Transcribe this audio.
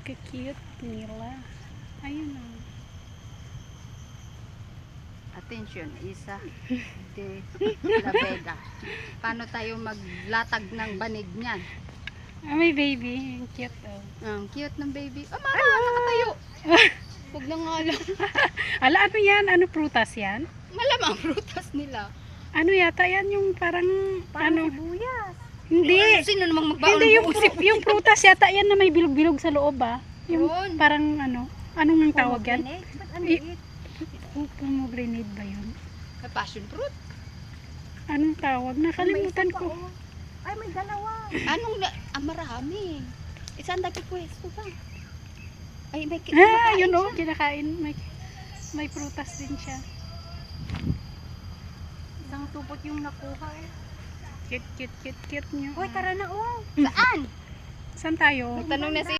Pagka-cute nila. Ayun o. Attention, Isa de la Vega. Paano tayo maglatag ng banig niyan? Ah, may baby. Ang cute o. Ang cute ng baby. Oh, mama, nakatayo. Huwag na nga lang. Ala, ano yan? Ano prutas yan? Malamang prutas nila. Ano yata yan? Yung parang ano? Sibuyas. Hindi. Sino namang magbaon Hindi, yung, ng buong yung prutas yata yan na may bilog-bilog sa loob ah. Yung Yun. parang ano? Anong ang tawag yan? Ba't ano I- Pomegranate ba yun? Passion fruit. Anong tawag? Nakalimutan ko. Ay, may dalawa. Marami. Isang dati pwesto ba? Ay, may Ah, yun o. Kinakain. May prutas din siya. Isang tupot yung nakuha eh. Cute nyo. Uy, tara na oh. Saan? Saan tayo? Nagtanong na si